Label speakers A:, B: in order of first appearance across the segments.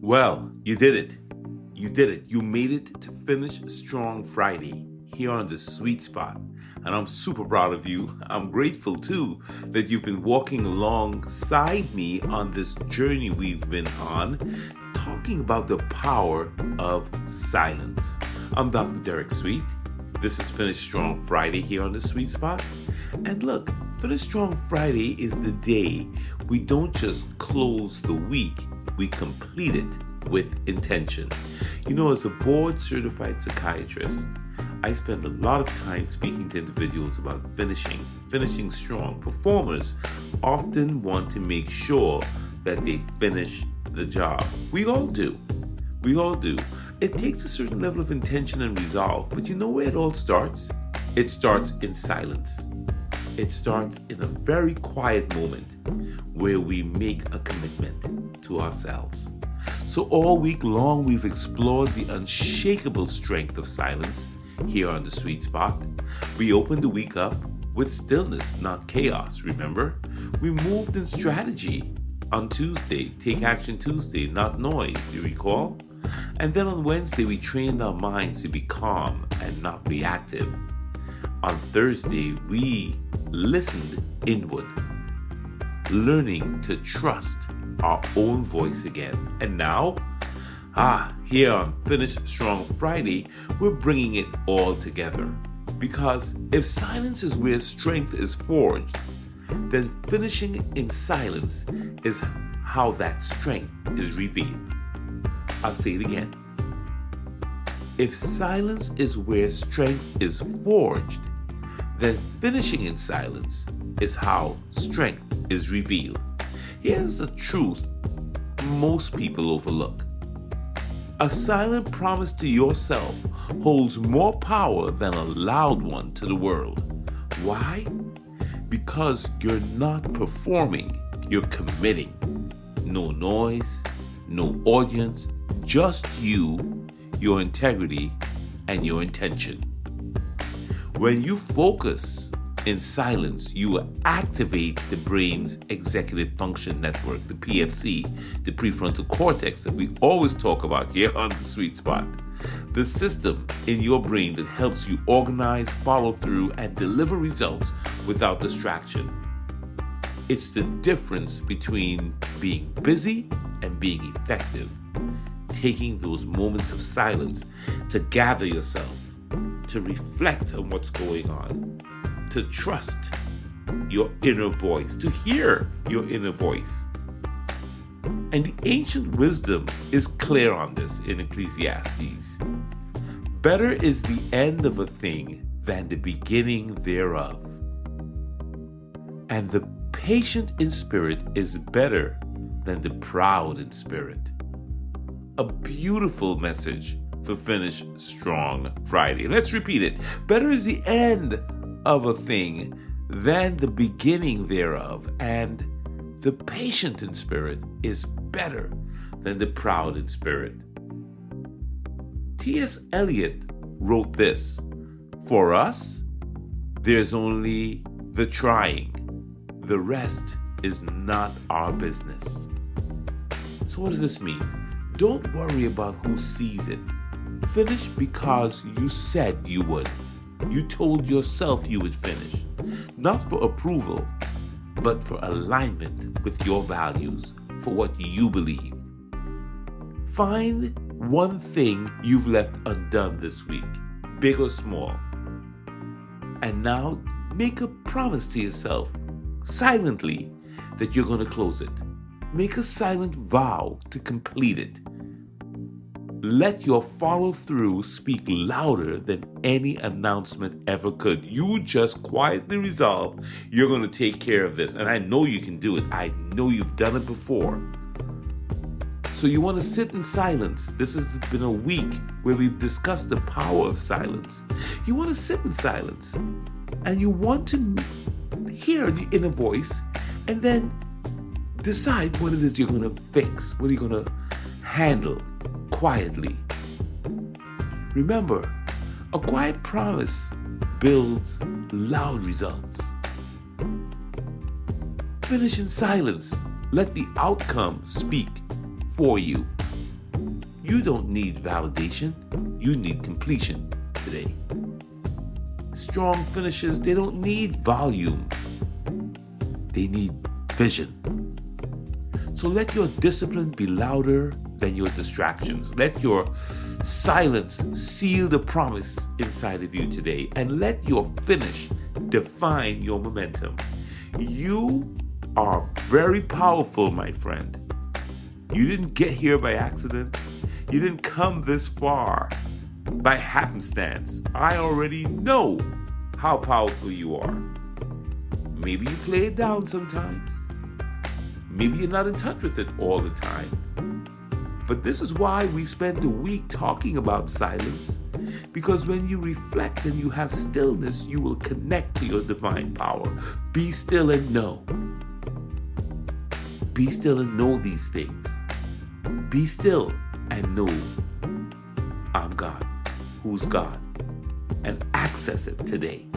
A: Well, you did it. You did it. You made it to Finish Strong Friday here on the Sweet Spot. And I'm super proud of you. I'm grateful too that you've been walking alongside me on this journey we've been on, talking about the power of silence. I'm Dr. Derek Sweet. This is Finish Strong Friday here on the Sweet Spot. And look, Finish Strong Friday is the day we don't just close the week, we complete it with intention. You know, as a board-certified psychiatrist, I spend a lot of time speaking to individuals about finishing strong. Performers often want to make sure that they finish the job. We all do. It takes a certain level of intention and resolve, but you know where it all starts? It starts in silence. It starts in a very quiet moment where we make a commitment to ourselves. So all week long, we've explored the unshakable strength of silence here on the Sweet Spot. We opened the week up with stillness, not chaos, remember? We moved in strategy on Tuesday, Take Action Tuesday, not noise, you recall? And then on Wednesday, we trained our minds to be calm and not reactive. On Thursday, we listened inward, learning to trust our own voice again. And now, here on Finish Strong Friday, we're bringing it all together. Because if silence is where strength is forged, then finishing in silence is how that strength is revealed. I'll say it again. If silence is where strength is forged, then finishing in silence is how strength is revealed. Here's the truth most people overlook. A silent promise to yourself holds more power than a loud one to the world. Why? Because you're not performing, you're committing. No noise, no audience, just you, your integrity, and your intention. When you focus in silence, you activate the brain's executive function network, the PFC, the prefrontal cortex that we always talk about here on the Sweet Spot. The system in your brain that helps you organize, follow through, and deliver results without distraction. It's the difference between being busy and being effective. Taking those moments of silence to gather yourself, to reflect on what's going on, to trust your inner voice, to hear your inner voice. And the ancient wisdom is clear on this in Ecclesiastes. Better is the end of a thing than the beginning thereof. And the patient in spirit is better than the proud in spirit. A beautiful message for Finish Strong Friday. Let's repeat it. Better is the end of a thing than the beginning thereof, and the patient in spirit is better than the proud in spirit. T.S. Eliot wrote this: for us, there's only the trying. The rest is not our business. So what does this mean? Don't worry about who sees it. Finish because you said you would. You told yourself you would finish. Not for approval, but for alignment with your values, for what you believe. Find one thing you've left undone this week, big or small. And now make a promise to yourself, silently, that you're going to close it. Make a silent vow to complete it. Let your follow through speak louder than any announcement ever could. You just quietly resolve you're going to take care of this. And I know you can do it. I know you've done it before. So you want to sit in silence. This has been a week where we've discussed the power of silence. You want to sit in silence. And you want to hear the inner voice and then decide what it is you're going to fix, what you're going to handle quietly. Remember, a quiet promise builds loud results. Finish in silence. Let the outcome speak for you. You don't need validation. You need completion today. Strong finishes, they don't need volume. They need vision. So let your discipline be louder than your distractions. Let your silence seal the promise inside of you today. And let your finish define your momentum. You are very powerful, my friend. You didn't get here by accident. You didn't come this far by happenstance. I already know how powerful you are. Maybe you play it down sometimes. Maybe you're not in touch with it all the time. But this is why we spend a week talking about silence. Because when you reflect and you have stillness, you will connect to your divine power. Be still and know. Be still and know these things. Be still and know I'm God. Who's God? And access it today.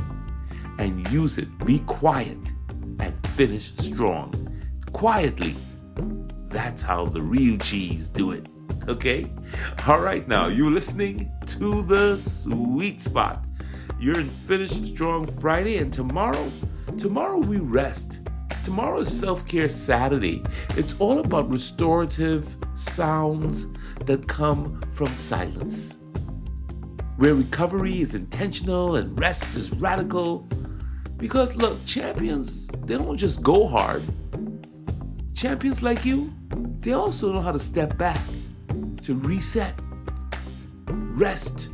A: And use it. Be quiet and finish strong. Quietly. That's how the real G's do it. Okay? All right, now you're listening to The Sweet Spot. You're in Finish Strong Friday, and tomorrow we rest. Tomorrow is Self-Care Saturday. It's all about restorative sounds that come from silence, where recovery is intentional and rest is radical. Because look, champions, they don't just go hard. Champions like you, they also know how to step back, to reset, rest,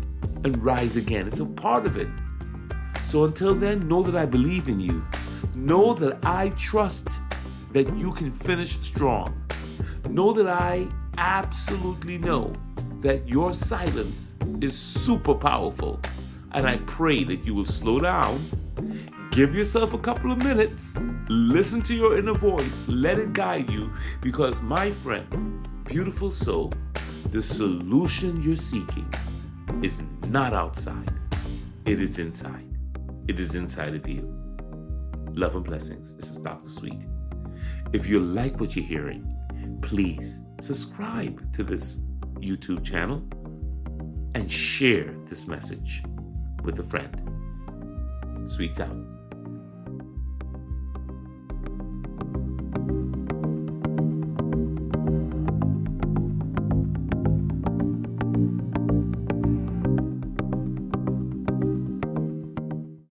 A: and rise again. It's a part of it. So until then, know that I believe in you. Know that I trust that you can finish strong. Know that I absolutely know that your silence is super powerful. And I pray that you will slow down, give yourself a couple of minutes, listen to your inner voice, let it guide you, because my friend, beautiful soul, the solution you're seeking is not outside. It is inside. It is inside of you. Love and blessings. This is Dr. Sweet. If you like what you're hearing, please subscribe to this YouTube channel and share this message with a friend. Sweets out.